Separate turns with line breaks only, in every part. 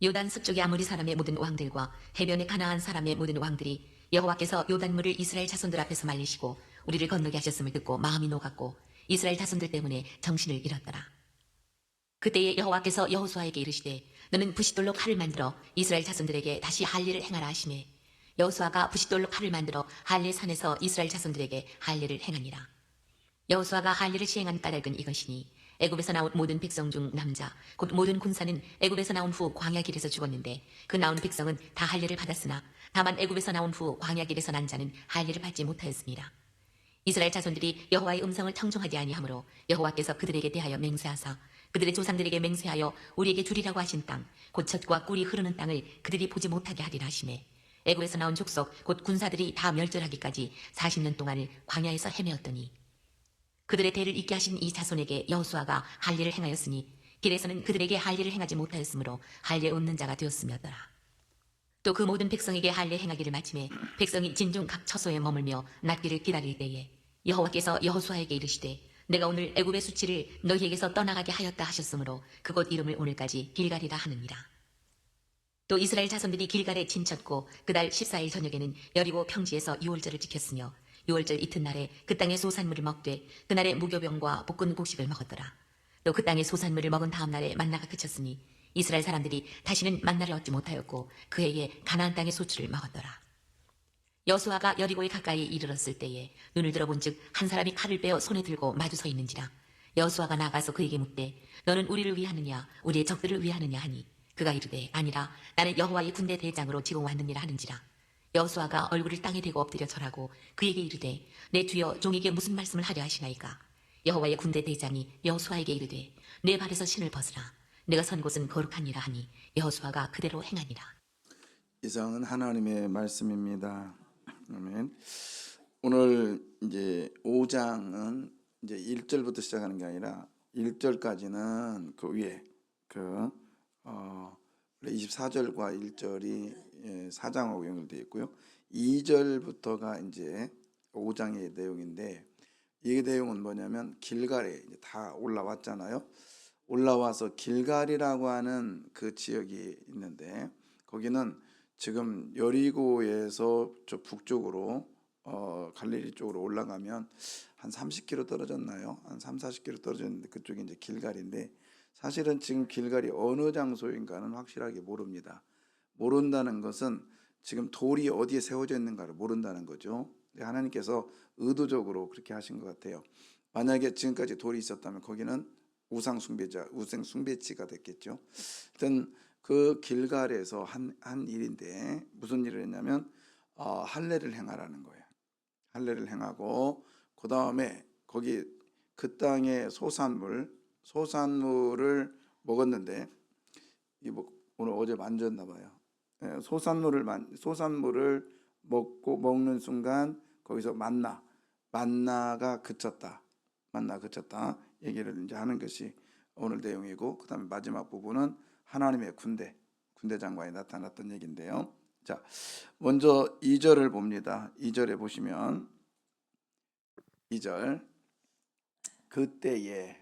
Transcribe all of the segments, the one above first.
요단 서쪽의 아모리 사람의 모든 왕들과 해변의 가나안 사람의 모든 왕들이 여호와께서 요단물을 이스라엘 자손들 앞에서 말리시고 우리를 건너게 하셨음을 듣고 마음이 녹았고 이스라엘 자손들 때문에 정신을 잃었더라. 그때에 여호와께서 여호수아에게 이르시되 너는 부싯돌로 칼을 만들어 이스라엘 자손들에게 다시 할례를 행하라 하시매 여호수아가 부싯돌로 칼을 만들어 할례 산에서 이스라엘 자손들에게 할례를 행하니라. 여호수아가 할례를 시행한 까닭은 이것이니 애굽에서 나온 모든 백성 중 남자 곧 모든 군사는 애굽에서 나온 후 광야 길에서 죽었는데 그 나온 백성은 다 할례를 받았으나 다만 애굽에서 나온 후 광야 길에서 난 자는 할례를 받지 못하였습니다. 이스라엘 자손들이 여호와의 음성을 청종하지 아니하므로 여호와께서 그들에게 대하여 맹세하사 그들의 조상들에게 맹세하여 우리에게 주리라고 하신 땅 곧 젖과 꿀이 흐르는 땅을 그들이 보지 못하게 하리라 하시매 애굽에서 나온 족속 곧 군사들이 다 멸절하기까지 40년 동안을 광야에서 헤매었더니 그들의 대를 잇게 하신 이 자손에게 여호수아가 할례를 행하였으니 길에서는 그들에게 할례를 행하지 못하였으므로 할례 없는 자가 되었으며더라. 또 그 모든 백성에게 할례 행하기를 마침에 백성이 진중 각 처소에 머물며 낫기를 기다릴 때에 여호와께서 여호수아에게 이르시되 내가 오늘 애굽의 수치를 너희에게서 떠나가게 하였다 하셨으므로 그곳 이름을 오늘까지 길갈이라 하느니라. 또 이스라엘 자손들이 길갈에 진쳤고 그달 14일 저녁에는 여리고 평지에서 유월절을 지켰으며 유월절 이튿날에 그 땅의 소산물을 먹되 그날에 무교병과 볶은 곡식을 먹었더라. 또 그 땅의 소산물을 먹은 다음날에 만나가 그쳤으니 이스라엘 사람들이 다시는 만나를 얻지 못하였고 그 해에 가나안 땅의 소출을 먹었더라. 여수아가 여리고에 가까이 이르렀을 때에 눈을 들어본즉 한 사람이 칼을 빼어 손에 들고 마주 서 있는지라. 여수아가 나가서 그에게 묻되 너는 우리를 위하느냐 우리의 적들을 위하느냐 하니 그가 이르되 아니라 나는 여호와의 군대 대장으로 지금 왔느니라 하는지라. 여호수아가 얼굴을 땅에 대고 엎드려 절하고 그에게 이르되 내 주여 종에게 무슨 말씀을 하려 하시나이까. 여호와의 군대 대장이 여호수아에게 이르되 내 발에서 신을 벗으라. 내가 선 곳은 거룩하니라 하니 여호수아가 그대로 행하니라.
이상은 하나님의 말씀입니다. 아멘. 오늘 이제 5장은 이제 1절부터 시작하는 게 아니라 1절까지는 그 위에 그 24절과 1절이 4장하고 연결되어 있고요. 2절부터가 이제 5장의 내용인데 이 내용은 뭐냐면 길갈에 이제 다 올라왔잖아요. 올라와서 길갈이라고 하는 그 지역이 있는데 거기는 지금 여리고에서 저 북쪽으로 갈릴리 쪽으로 올라가면 한 30km 떨어졌나요? 한 3, 40km 떨어졌는데 그쪽이 이제 길갈인데 사실은 지금 길갈이 어느 장소인가는 확실하게 모릅니다. 모른다는 것은 지금 돌이 어디에 세워져 있는가를 모른다는 거죠. 하나님께서 의도적으로 그렇게 하신 것 같아요. 만약에 지금까지 돌이 있었다면 거기는 우상 숭배지가 됐겠죠. 일단 그 길갈에서 한 일인데 무슨 일을 했냐면 할례를 행하라는 거예요. 할례를 행하고 그 다음에 거기 그 땅의 소산물을 먹었는데 오늘 어제 만졌나 봐요. 소산물을 먹는 순간 거기서 만나가 그쳤다. 얘기를 이제 하는 것이 오늘 내용이고 그다음에 마지막 부분은 하나님의 군대 장관이 나타났던 얘기인데요. 자, 먼저 2절을 봅니다. 2절에 보시면 2절 그때에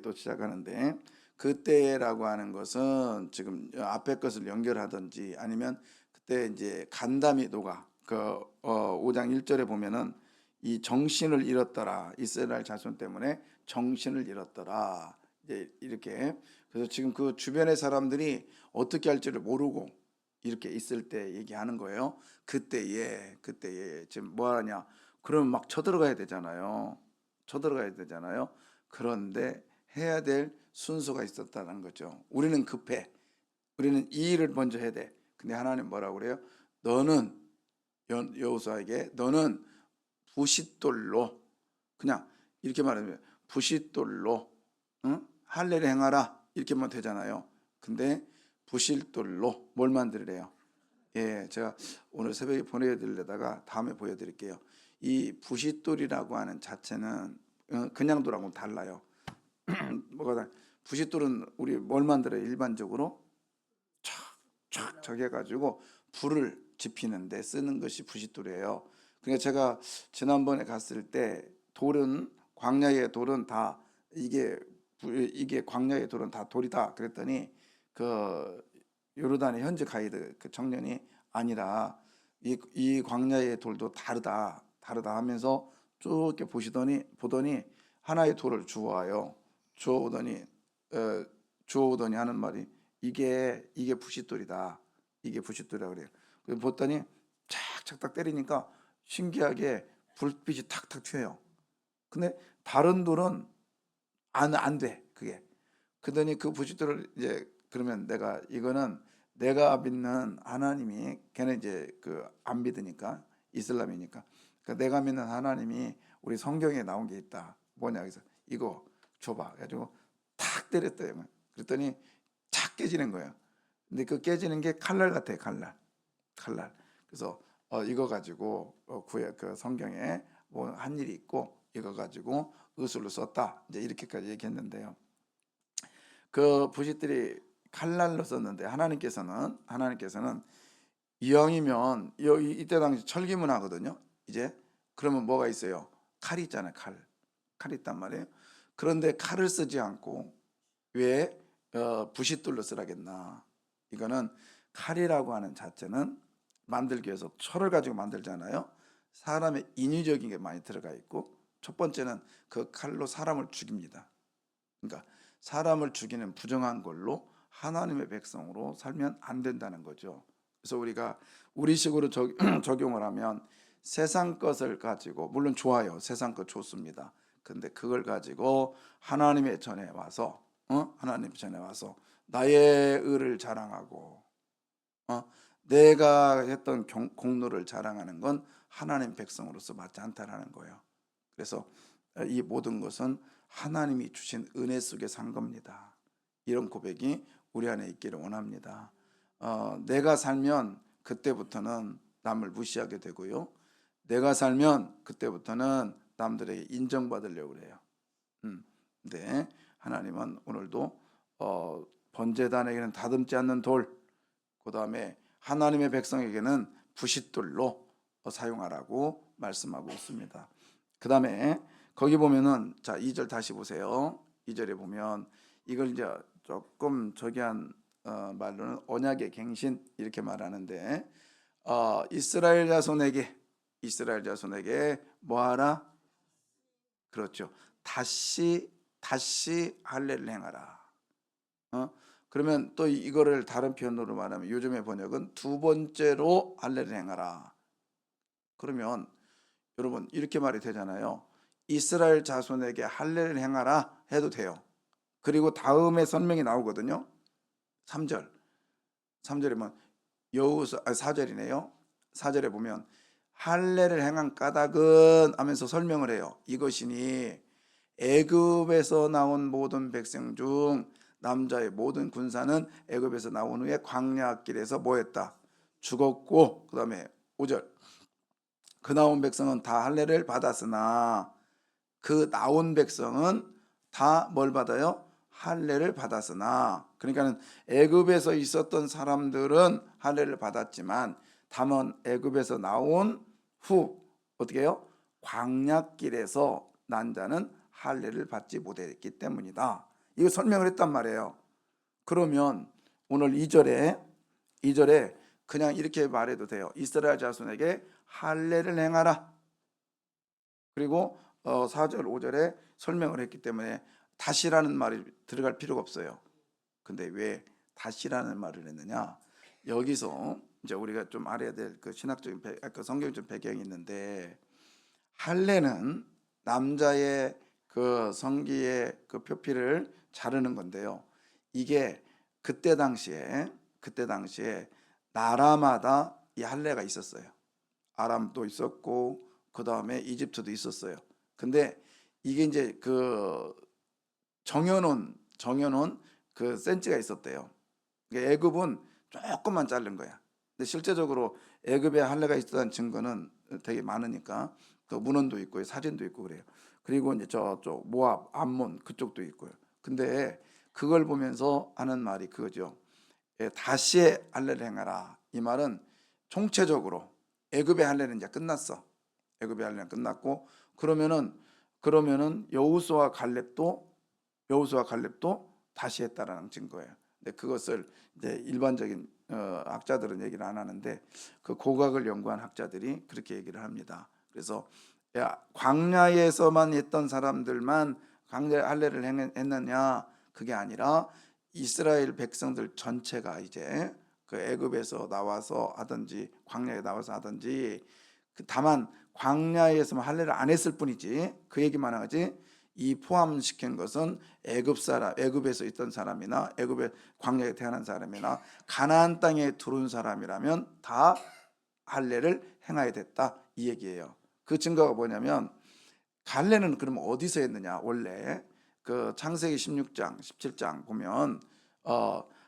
또 시작하는데 그때라고 하는 것은 지금 앞에 것을 연결하든지 아니면 그때 이제 간담이 녹아 그 5장 1절에 보면은 이 정신을 잃었더라. 이스라엘 자손 때문에 정신을 잃었더라. 이제 이렇게 그래서 지금 그 주변의 사람들이 어떻게 할지를 모르고 이렇게 있을 때 얘기하는 거예요. 그때에 지금 뭐 하냐? 그러면 막 쳐들어가야 되잖아요. 그런데 해야 될 순서가 있었다는 거죠. 우리는 급해. 우리는 이 일을 먼저 해야 돼. 근데 하나님 뭐라고 그래요? 너는 여호수아에게 너는 부싯돌로 그냥 이렇게 말하면 부싯돌로 할례를 행하라 이렇게만 되잖아요. 근데 부싯돌로 뭘 만들래요? 예, 제가 오늘 새벽에 보내드리려다가 다음에 보여드릴게요. 이 부싯돌이라고 하는 자체는 그냥 돌하고는 달라요. 뭐가 다 부싯돌은 우리 뭘 만들어요? 일반적으로 촥촥 해가지고 불을 지피는데 쓰는 것이 부싯돌이에요. 그러니까 제가 지난번에 갔을 때 광야의 돌은 다 이게 광야의 돌은 다 돌이다 그랬더니 그 요르단의 현지 가이드 그 청년이 아니라 이 광야의 돌도 다르다 하면서 쭉 이렇게 보더니 하나의 돌을 주워와요. 주워오더니 하는 말이 이게 부싯돌이다. 이게 부싯돌이라 그래요. 그래서 보더니 착착 때리니까 신기하게 불빛이 탁탁 튀어요. 근데 다른 돌은 안 돼. 그게. 그러더니 그 부싯돌을 이제 그러면 이거는 내가 믿는 하나님이, 걔는 이제 그 안 믿으니까 이슬람이니까, 그러니까 내가 믿는 하나님이 우리 성경에 나온 게 있다. 뭐냐 그래서 이거 줘봐. 그래가지고 탁 때렸대요. 그랬더니 착 깨지는 거예요. 근데 그 깨지는 게 칼날 같아요. 칼날. 그래서 이거 가지고 그 성경에 뭐 한 일이 있고 이거 가지고 의술로 썼다. 이제 이렇게까지 얘기했는데요. 그 부싯들이 칼날로 썼는데 하나님께서는 이왕이면 이때 당시 철기문화거든요. 이제 그러면 뭐가 있어요? 칼이 있잖아요. 칼이 있단 말이에요. 그런데 칼을 쓰지 않고 왜 부싯돌로 쓰라겠나? 이거는 칼이라고 하는 자체는 만들기 위해서 철을 가지고 만들잖아요. 사람의 인위적인 게 많이 들어가 있고, 첫 번째는 그 칼로 사람을 죽입니다. 그러니까 사람을 죽이는 부정한 걸로 하나님의 백성으로 살면 안 된다는 거죠. 그래서 우리가 우리식으로 적용을 하면 세상 것을 가지고, 물론 좋아요. 세상 것 좋습니다. 근데 그걸 가지고 하나님의 전에 와서 나의 의를 자랑하고 내가 했던 공로를 자랑하는 건 하나님 백성으로서 맞지 않다라는 거예요. 그래서 이 모든 것은 하나님이 주신 은혜 속에 산 겁니다. 이런 고백이 우리 안에 있기를 원합니다. 내가 살면 그때부터는 남을 무시하게 되고요. 내가 살면 그때부터는 남들에게 인정받으려고 그래요. 근데 하나님은 오늘도 번제단에게는 다듬지 않는 돌, 그 다음에 하나님의 백성에게는 부싯돌로 사용하라고 말씀하고 있습니다. 그 다음에 거기 보면은, 자, 2절 다시 보세요. 2절에 보면 이걸 이제 조금 저기한 말로는 언약의 갱신 이렇게 말하는데, 이스라엘 자손에게 뭐하라? 그렇죠. 다시 할례를 행하라. 그러면 또 이거를 다른 표현으로 말하면, 요즘의 번역은 두 번째로 할례를 행하라. 그러면 여러분 이렇게 말이 되잖아요. 이스라엘 자손에게 할례를 행하라 해도 돼요. 그리고 다음에 설명이 나오거든요. 3절에 보면 4절이네요. 4절에 보면 할례를 행한 까닭은 하면서 설명을 해요. 이것이니 애굽에서 나온 모든 백성 중 남자의 모든 군사는 애굽에서 나온 후에 광야 길에서 뭐 했다? 죽었고, 그 다음에 5절, 그 나온 백성은 다 할례를 받았으나, 그 나온 백성은 다 뭘 받아요? 할례를 받았으나. 그러니까는 애굽에서 있었던 사람들은 할례를 받았지만, 다만 애굽에서 나온 후 어떻게 해요? 광야길에서 난 자는 할례를 받지 못했기 때문이다. 이거 설명을 했단 말이에요. 그러면 오늘 2절에 그냥 이렇게 말해도 돼요. 이스라엘 자손에게 할례를 행하라. 그리고 4절 5절에 설명을 했기 때문에 다시라는 말이 들어갈 필요가 없어요. 근데 왜 다시라는 말을 했느냐? 여기서 이제 우리가 좀 알아야 될 그 신학적인 그 성경적 배경이 있는데, 할례는 남자의 그 성기의 그 표피를 자르는 건데요. 이게 그때 당시에 나라마다 이 할례가 있었어요. 아람도 있었고, 그 다음에 이집트도 있었어요. 근데 이게 이제 그 정해놓은 그 센치가 있었대요. 애굽은 조금만 자른 거야. 근데 실제적으로 애굽에 할례가 있었다는 증거는 되게 많으니까, 또 문헌도 있고요, 사진도 있고 그래요. 그리고 이제 저쪽 모압, 암몬 그쪽도 있고요. 근데 그걸 보면서 하는 말이 그거죠. 다시 할례를 행하라. 이 말은 총체적으로 애굽의 할례는 이제 끝났어. 애굽의 할례는 끝났고, 그러면은 여호수아 갈렙도 다시 했다라는 증거예요. 근데 그것을 이제 일반적인 학자들은 얘기를 안 하는데 그 고각을 연구한 학자들이 그렇게 얘기를 합니다. 그래서 야, 광야에서만 있던 사람들만 광야 할례를 했느냐, 그게 아니라 이스라엘 백성들 전체가 이제 그 애굽에서 나와서 하든지 광야에 나와서 하든지, 다만 광야에서만 할례를 안 했을 뿐이지, 그 얘기만 하지, 이 포함시킨 것은 애굽에서 있던 사람이나 애굽의 광야에 태어난 사람이나 가나안 땅에 들어온 사람이라면 다 할례를 행해야 됐다, 이 얘기예요. 그 증거가 뭐냐면, 할례는 그럼 어디서 했느냐? 원래 그 창세기 16장, 17장 보면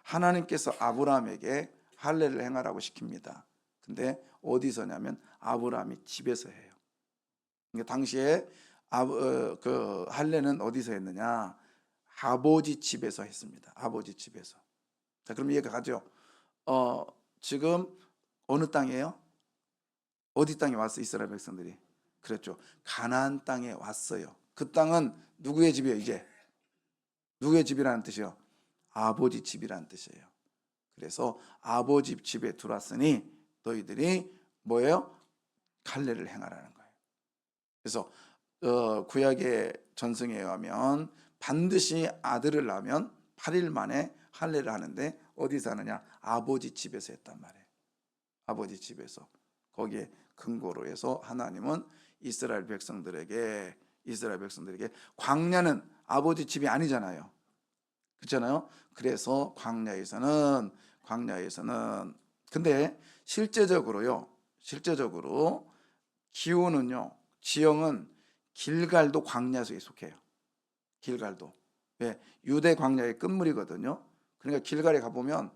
하나님께서 아브라함에게 할례를 행하라고 시킵니다. 근데 어디서냐면 아브라함이 집에서 해요. 그러니까 당시에 그 할례는 어디서 했느냐? 아버지 집에서 했습니다. 아버지 집에서. 자, 그럼 이해가 가죠? 지금 어느 땅이에요? 어디 땅에 왔어, 이스라엘 백성들이? 그랬죠. 가나안 땅에 왔어요. 그 땅은 누구의 집이에요, 이제? 누구의 집이라는 뜻이요? 아버지 집이라는 뜻이에요. 그래서 아버지 집에 들어왔으니 너희들이 뭐예요? 할례를 행하라는 거예요. 그래서 구약의 전승에 의하면 반드시 아들을 낳으면 8일 만에 할례를 하는데 어디서 하느냐? 아버지 집에서 했단 말이에요. 아버지 집에서. 거기에 근거로 해서 하나님은 이스라엘 백성들에게 광야는 아버지 집이 아니잖아요. 그렇잖아요. 그래서 광야에서는 근데 실제적으로 기후는요, 지형은 길갈도 광야에 속해요. 길갈도. 왜? 유대 광야의 끝물이거든요. 그러니까 길갈에 가보면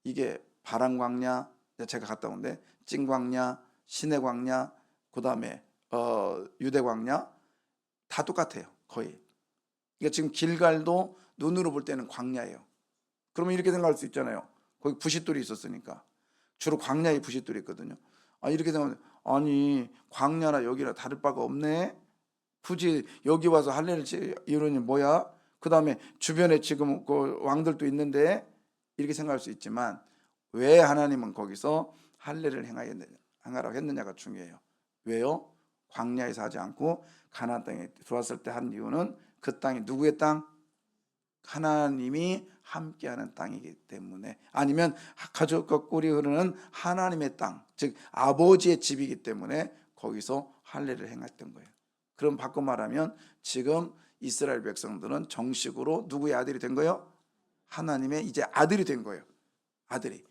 이게 바람 광야, 제가 갔다 온데 찐 광야, 시내 광야, 그 다음에 유대 광야, 다 똑같아요, 거의. 그러니까 지금 길갈도 눈으로 볼 때는 광야예요. 그러면 이렇게 생각할 수 있잖아요. 거기 부싯돌이 있었으니까. 주로 광야에 부싯돌이 있거든요. 이렇게 생각하면, 아니 광야나 여기나 다를 바가 없네. 굳이 여기 와서 할례를 이루니 뭐야? 그 다음에 주변에 지금 그 왕들도 있는데, 이렇게 생각할 수 있지만 왜 하나님은 거기서 할례를 행하라고 했느냐가 중요해요. 왜요? 광야에서 하지 않고 가나안 땅에 들어왔을 때 한 이유는 그 땅이 누구의 땅? 하나님이 함께하는 땅이기 때문에, 아니면 가족과 꿀이 흐르는 하나님의 땅, 즉 아버지의 집이기 때문에 거기서 할례를 행했던 거예요. 그럼 바꿔 말하면 지금 이스라엘 백성들은 정식으로 누구의 아들이 된 거예요? 하나님의 이제 아들이 된 거예요. 아들이.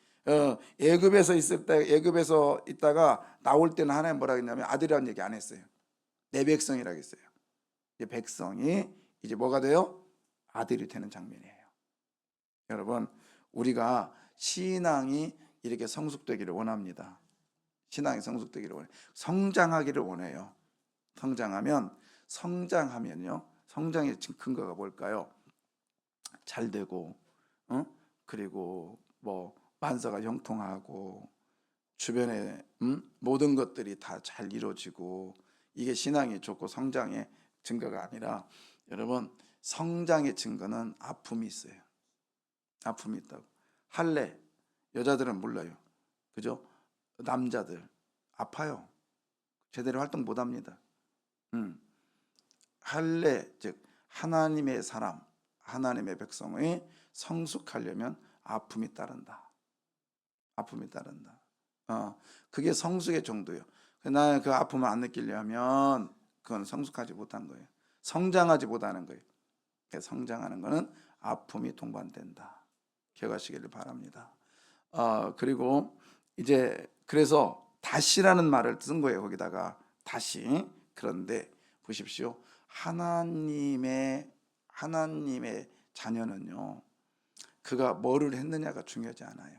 애굽에서 있다가 나올 때는 하나님 뭐라 했냐면 아들이라는 얘기 안 했어요. 내 백성이라고 했어요. 이제 백성이 이제 뭐가 돼요? 아들이 되는 장면이에요. 여러분, 우리가 신앙이 이렇게 성숙되기를 원합니다. 신앙이 성숙되기를 원해요. 성장하기를 원해요. 성장하면요, 성장의 근거가 뭘까요? 잘 되고, 그리고 뭐 만사가 형통하고 주변에 모든 것들이 다 잘 이루어지고, 이게 신앙이 좋고 성장의 증거가 아니라, 여러분, 성장의 증거는 아픔이 있어요. 아픔이 있다고. 할례, 여자들은 몰라요. 그죠? 남자들 아파요. 제대로 활동 못 합니다. 할례, 즉 하나님의 사람, 하나님의 백성이 성숙하려면 아픔이 따른다. 아픔이 따른다. 그게 성숙의 정도예요. 나는 그 아픔을 안 느끼려면 그건 성숙하지 못한 거예요. 성장하지 못하는 거예요. 성장하는 거는 아픔이 동반된다. 기억하시기를 바랍니다. 그리고 이제 그래서 다시라는 말을 쓴 거예요. 거기다가 다시. 그런데 보십시오. 하나님의 자녀는요, 그가 뭐를 했느냐가 중요하지 않아요.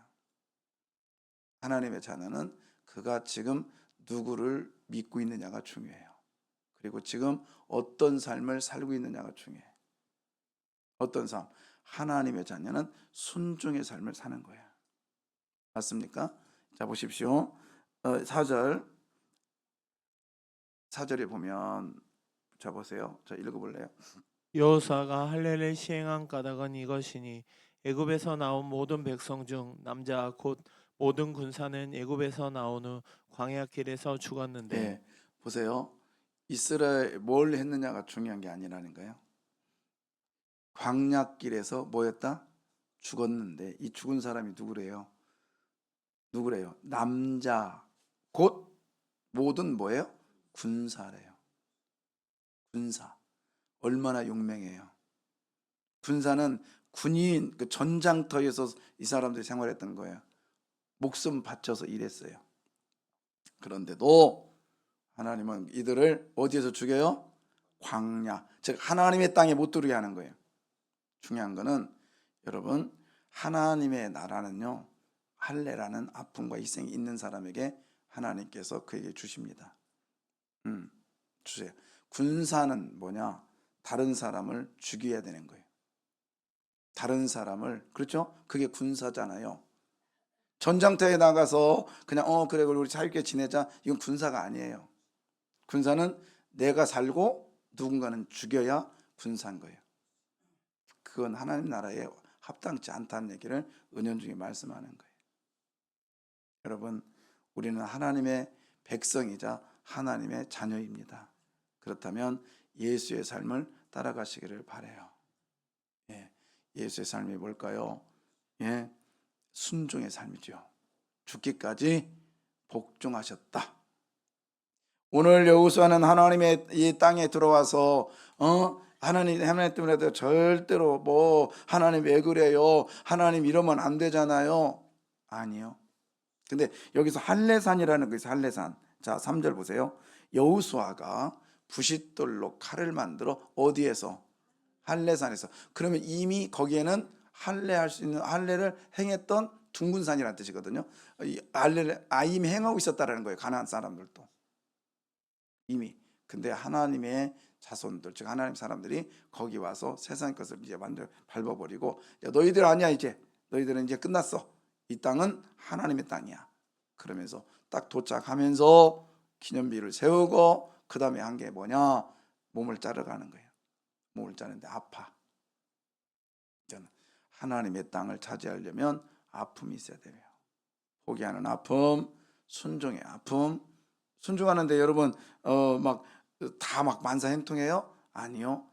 하나님의 자녀는 그가 지금 누구를 믿고 있느냐가 중요해요. 그리고 지금 어떤 삶을 살고 있느냐가 중요해요. 어떤 삶? 하나님의 자녀는 순종의 삶을 사는 거예요. 맞습니까? 자, 보십시오. 4절에 보면, 자 보세요. 자, 읽어볼래요?
여호사가 할례를 시행한 까닭은 이것이니 애굽에서 나온 모든 백성 중 남자 곧 모든 군사는 애굽에서 나온 후 광야 길에서 죽었는데
예, 보세요. 이스라엘 뭘 했느냐가 중요한 게 아니라는 거예요. 광야길에서 뭐였다? 죽었는데 이 죽은 사람이 누구래요? 누구래요? 남자 곧 모든 뭐예요? 군사래요. 군사. 얼마나 용맹해요. 군사는 군인 그 전장터에서 이 사람들이 생활했던 거예요. 목숨 바쳐서 일했어요. 그런데도 하나님은 이들을 어디에서 죽여요? 광야, 즉 하나님의 땅에 못 들어오게 하는 거예요. 중요한 거는 여러분, 하나님의 나라는요, 할례라는 아픔과 희생이 있는 사람에게 하나님께서 그에게 주십니다. 주세요. 군사는 뭐냐? 다른 사람을 죽여야 되는 거예요. 다른 사람을, 그렇죠? 그게 군사잖아요. 전장터에 나가서 그냥 그래 우리 사이좋게 지내자, 이건 군사가 아니에요. 군사는 내가 살고 누군가는 죽여야 군사인 거예요. 그건 하나님 나라에 합당치 않다는 얘기를 은연중에 말씀하는 거예요. 여러분, 우리는 하나님의 백성이자 하나님의 자녀입니다. 그렇다면 예수의 삶을 따라가시기를 바라요. 예, 예수의 삶이 뭘까요? 예, 순종의 삶이죠. 죽기까지 복종하셨다. 오늘 여호수아는 하나님의 이 땅에 들어와서 하나님 때문에 절대로 뭐 하나님 왜 그래요? 하나님 이러면 안 되잖아요. 아니요. 근데 여기서 할례산이라는 거 있어요. 할례산. 자, 3절 보세요. 여호수아가 부싯돌로 칼을 만들어 어디에서? 할례산에서. 그러면 이미 거기에는 할례할 수 있는 할례를 행했던 둥근 산이라는 뜻이거든요. 이 할례를 이미 행하고 있었다라는 거예요. 가나안 사람들도 이미. 근데 하나님의 자손들, 즉 하나님 사람들이 거기 와서 세상 것을 이제 완전 밟아버리고, 야, 너희들 아니야, 이제 너희들은 이제 끝났어. 이 땅은 하나님의 땅이야. 그러면서 딱 도착하면서 기념비를 세우고 그 다음에 한 게 뭐냐? 몸을 자르가는 거예요. 몸을 자르는데 아파. 하나님의 땅을 차지하려면 아픔이 있어야 돼요. 포기하는 아픔, 순종의 아픔. 순종하는데 여러분 막 다 막 만사형통해요? 아니요.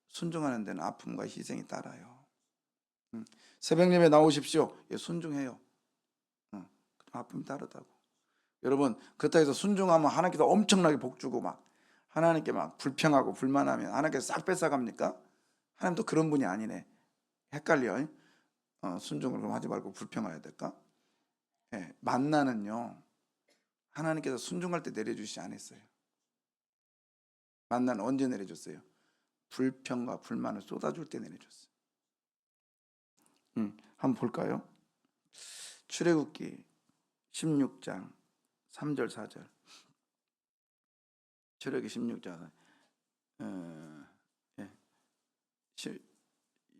순종하는 데는 아픔과 희생이 따라요. 새벽 예배 나오십시오. 예, 순종해요. 아픔이 따르다고. 여러분, 그렇다고 해서 순종하면 하나님께서 엄청나게 복 주고 막 하나님께 막 불평하고 불만하면 하나님께서 싹 뺏어갑니까? 하나님도 그런 분이 아니네. 헷갈려. 순종을 그럼 하지 말고 불평해야 될까? 예, 만나는요, 하나님께서 순종할 때 내려주시지 않았어요. 만나는 언제 내려줬어요? 불평과 불만을 쏟아줄 때 내려줬어요. 한번 볼까요? 출애굽기 16장 3절 4절. 출애굽기 16장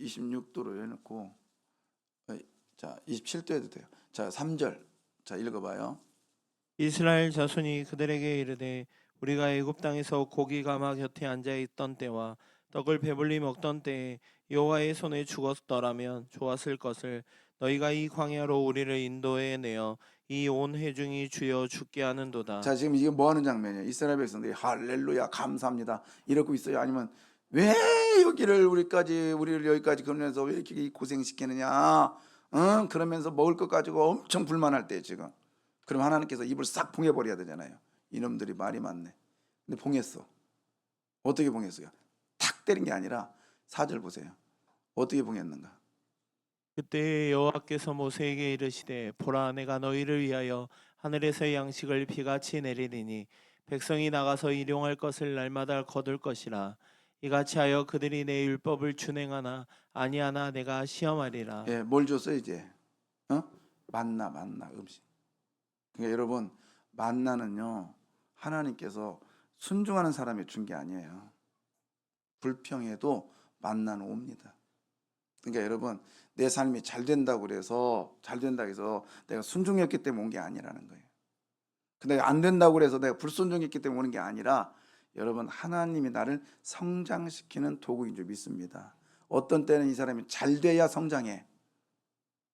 26도로 해놓고 자 27도 해도 돼요. 자 3절. 자 읽어봐요.
이스라엘 자손이 그들에게 이르되 우리가 애굽 땅에서 고기 가마 곁에 앉아 있던 때와 떡을 배불리 먹던 때에 여호와의 손에 죽었더라면 좋았을 것을 너희가 이 광야로 우리를 인도해 내어 이 온 회중이 주여 죽게 하는도다.
자 지금 이게 뭐 하는 장면이에요? 이스라엘 백성들이 할렐루야 감사합니다 이러고 있어요? 아니면 왜 우리를 여기까지 그러면서 왜 이렇게 고생시키느냐? 그러면서 먹을 것 가지고 엄청 불만할 때 지금. 그럼 하나님께서 입을 싹 봉해버려야 되잖아요. 이놈들이 말이 많네. 근데 봉했어. 어떻게 봉했어요? 탁 때린 게 아니라 4절 보세요. 어떻게 봉했는가?
그때 여호와께서 모세에게 이르시되 보라 내가 너희를 위하여 하늘에서 양식을 비같이 내리리니 백성이 나가서 일용할 것을 날마다 거둘 것이라. 이같이 하여 그들이 내 율법을 준행하나 아니하나 내가 시험하리라.
예, 뭘 줬어요 이제? 만나 음식. 그러니까 여러분, 만나는요 하나님께서 순종하는 사람이 준 게 아니에요. 불평해도 만나는 옵니다. 그러니까 여러분, 내 삶이 잘 된다고 해서 내가 순종했기 때문에 온 게 아니라는 거예요. 근데 안 된다고 해서 내가 불순종했기 때문에 오는 게 아니라, 여러분, 하나님이 나를 성장시키는 도구인 줄 믿습니다. 어떤 때는 이 사람이 잘 돼야 성장해.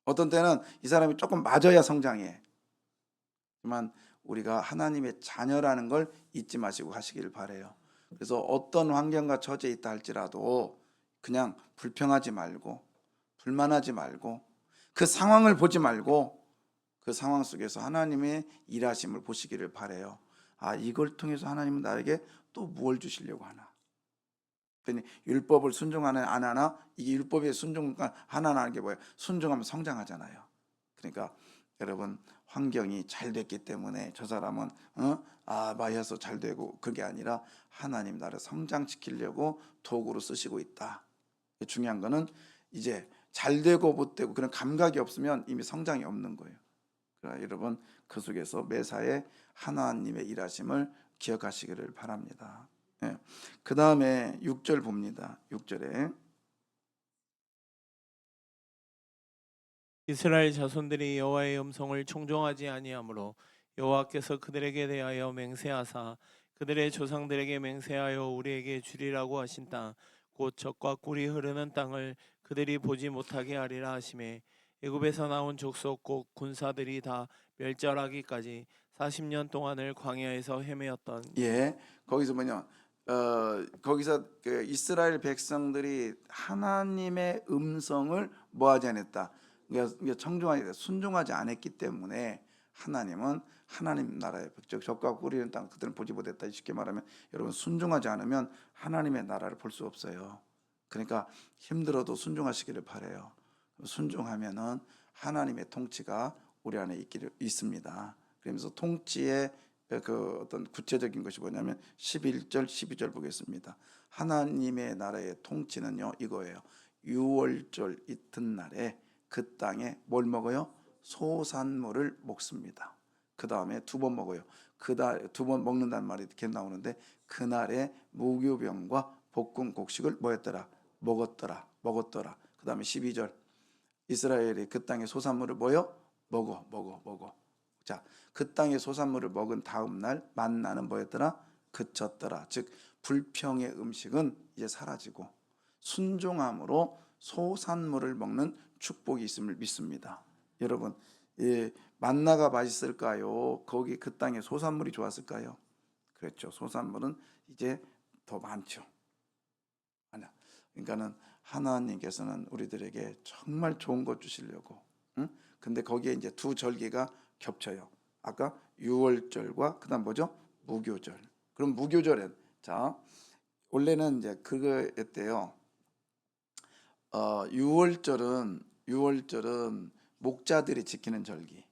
어떤 때는 이 사람이 조금 맞아야 성장해. 하지만 우리가 하나님의 자녀라는 걸 잊지 마시고 하시길 바래요. 그래서 어떤 환경과 처지에 있다 할지라도 그냥 불평하지 말고 불만하지 말고 그 상황을 보지 말고 그 상황 속에서 하나님의 일하심을 보시기를 바래요. 아, 이걸 통해서 하나님은 나에게 또 무엇을 주시려고 하나. 그랬더니 율법을 순종하나 안 하나, 이게 율법에 순종하나라는 게 뭐예요? 순종하면 성장하잖아요. 그러니까 여러분, 환경이 잘 됐기 때문에 저 사람은 마이어서 잘 되고, 그게 아니라 하나님 나를 성장시키려고 도구로 쓰시고 있다. 중요한 거는 이제 잘 되고 못 되고 그런 감각이 없으면 이미 성장이 없는 거예요. 그러나 여러분, 그 속에서 매사에 하나님의 일하심을 기억하시기를 바랍니다. 예. 그 다음에 6절 봅니다. 6절에
이스라엘 자손들이 여호와의 음성을 청종하지 아니하므로 여호와께서 그들에게 대하여 맹세하사 그들의 조상들에게 맹세하여 우리에게 주리라고 하신 땅 곧 젖과 꿀이 흐르는 땅을 그들이 보지 못하게 하리라 하시매 애굽에서 나온 족속 곧 군사들이 다 멸절하기까지 40년 동안을 광야에서 헤매었던
거기서 뭐냐, 거기서 그 이스라엘 백성들이 하나님의 음성을 뭐하지 않았다. 그러니까 청종하지 순종하지 않았기 때문에 하나님은 하나님 나라의 적과 꿀이는 땅 그들은 보지 못했다. 쉽게 말하면 여러분, 순종하지 않으면 하나님의 나라를 볼 수 없어요. 그러니까 힘들어도 순종하시기를 바래요. 순종하면은 하나님의 통치가 우리 안에 있습니다. 그러면서 통치의 그 어떤 구체적인 것이 뭐냐면 11절 12절 보겠습니다. 하나님의 나라의 통치는요 이거예요. 유월절 이튿날에 그 땅에 뭘 먹어요? 소산물을 먹습니다. 그 다음에 두 번 먹어요. 두 번 먹는다는 말이 이렇게 나오는데, 그날에 무교병과 볶은 곡식을 뭐였더라? 먹었더라. 그 다음에 12절, 이스라엘이 그 땅의 소산물을 뭐요? 먹어. 자, 그 땅의 소산물을 먹은 다음 날 만나는 뭐였더라? 그쳤더라. 즉 불평의 음식은 이제 사라지고 순종함으로 소산물을 먹는 축복이 있음을 믿습니다. 여러분, 만나가 맛있을까요? 거기 그 땅의 소산물이 좋았을까요? 그렇죠. 소산물은 이제 더 많죠. 그러니까는 하나님께서는 우리들에게 정말 좋은 것 주시려고. 근데 거기에 이제 두 절기가 겹쳐요. 아까 유월절과 그다음 뭐죠? 무교절. 그럼 무교절엔 자, 원래는 이제 그거였대요. 유월절은 목자들이 지키는 절기.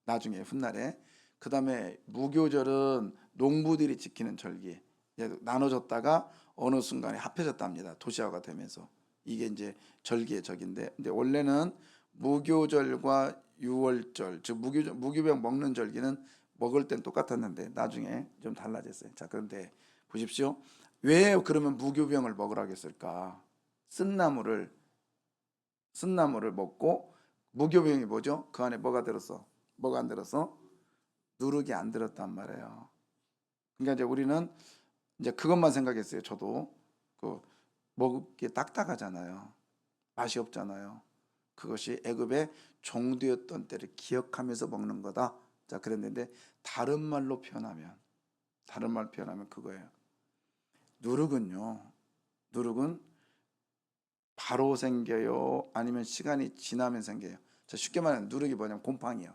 나중에 훗날에. 그다음에 무교절은 농부들이 지키는 절기. 이제 나눠졌다가 어느 순간에 합해졌답니다. 도시화가 되면서. 이게 이제 절기의 적인데, 근데 원래는 무교절과 유월절, 즉 무교병 먹는 절기는 먹을 땐 똑같았는데 나중에 좀 달라졌어요. 자, 그런데 보십시오. 왜 그러면 무교병을 먹으라고 했을까? 쓴나물을 먹고, 무교병이 뭐죠? 그 안에 뭐가 들었어? 뭐가 안 들었어? 누룩이 안 들었단 말이에요. 그러니까 이제 우리는 이제 그것만 생각했어요. 저도 먹기 딱딱하잖아요. 맛이 없잖아요. 그것이 애굽의 종되었던 때를 기억하면서 먹는 거다. 자, 그랬는데 다른 말로 표현하면 그거예요. 누룩은 바로 생겨요? 아니면 시간이 지나면 생겨요? 자, 쉽게 말하면 누룩이 뭐냐면 곰팡이요.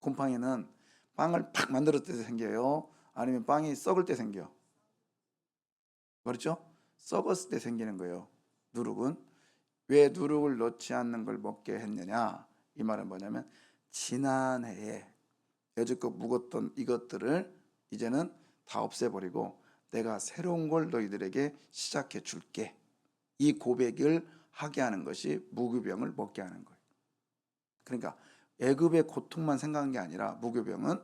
곰팡이는 빵을 팍 만들었을 때 생겨요? 아니면 빵이 썩을 때 생겨? 그렇죠? 썩었을 때 생기는 거예요. 누룩은. 왜 누룩을 넣지 않는 걸 먹게 했느냐? 이 말은 뭐냐면 지난해에 여지껏 묵었던 이것들을 이제는 다 없애버리고 내가 새로운 걸 너희들에게 시작해 줄게. 이 고백을 하게 하는 것이 무교병을 먹게 하는 거예요. 그러니까 애굽의 고통만 생각한 게 아니라 무교병은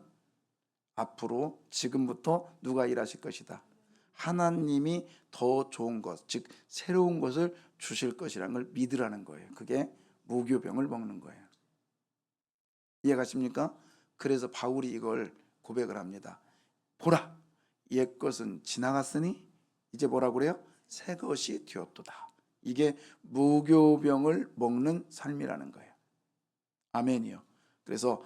앞으로 지금부터 누가 일하실 것이다. 하나님이 더 좋은 것, 즉 새로운 것을 주실 것이라는 걸 믿으라는 거예요. 그게 무교병을 먹는 거예요. 이해가십니까? 그래서 바울이 이걸 고백을 합니다. 보라, 옛것은 지나갔으니 이제 뭐라고 그래요? 새 것이 되었도다. 이게 무교병을 먹는 삶이라는 거예요. 아멘이요. 그래서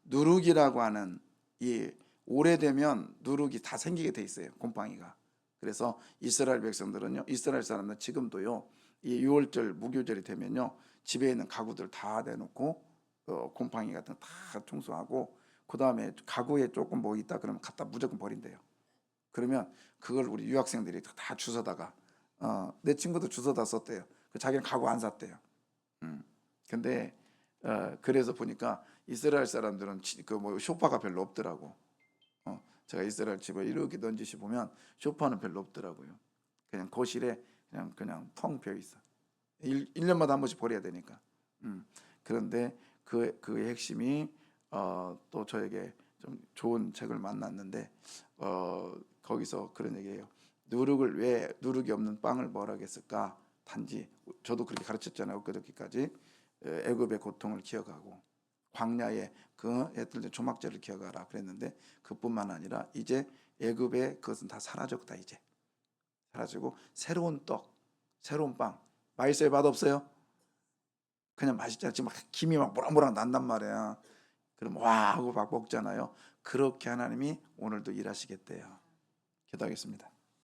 누룩이라고 하는 이 오래되면 누룩이 다 생기게 돼 있어요. 곰팡이가. 그래서 이스라엘 백성들은요, 이스라엘 사람들은 지금도요, 이 6월절 무교절이 되면요, 집에 있는 가구들 다 내놓고 곰팡이 같은 거 다 청소하고, 그 다음에 가구에 조금 뭐 있다 그러면 갖다 무조건 버린대요. 그러면 그걸 우리 유학생들이 다 주워다가 내 친구도 주워다 썼대요. 자기는 가구 안 샀대요. 근데 그래서 보니까 이스라엘 사람들은 그 뭐 소파가 별로 없더라고. 제가 이스라엘 집을 이렇게 던지시 보면 소파는 별로 없더라고요. 그냥 거실에 그냥 텅 비어 있어. 1년마다 한 번씩 버려야 되니까. 그런데 그의 핵심이 또 저에게 좀 좋은 책을 만났는데 거기서 그런 얘기예요. 왜 누룩이 없는 빵을 뭐라겠을까? 단지 저도 그렇게 가르쳤잖아요. 엊그저께까지 애굽의 고통을 기억하고 광야의 그 애들 조막제를 기억하라 그랬는데 그뿐만 아니라 이제 애굽의 그것은 다 사라졌다. 이제 사라지고 새로운 떡, 새로운 빵. 맛있어요? 맛없어요? 그냥 맛있지 않지 막 김이 막 모락모락 난단 말이야. 그럼 와 하고 막 먹잖아요. 그렇게 하나님이 오늘도 일하시겠대요. 기도하겠습니다.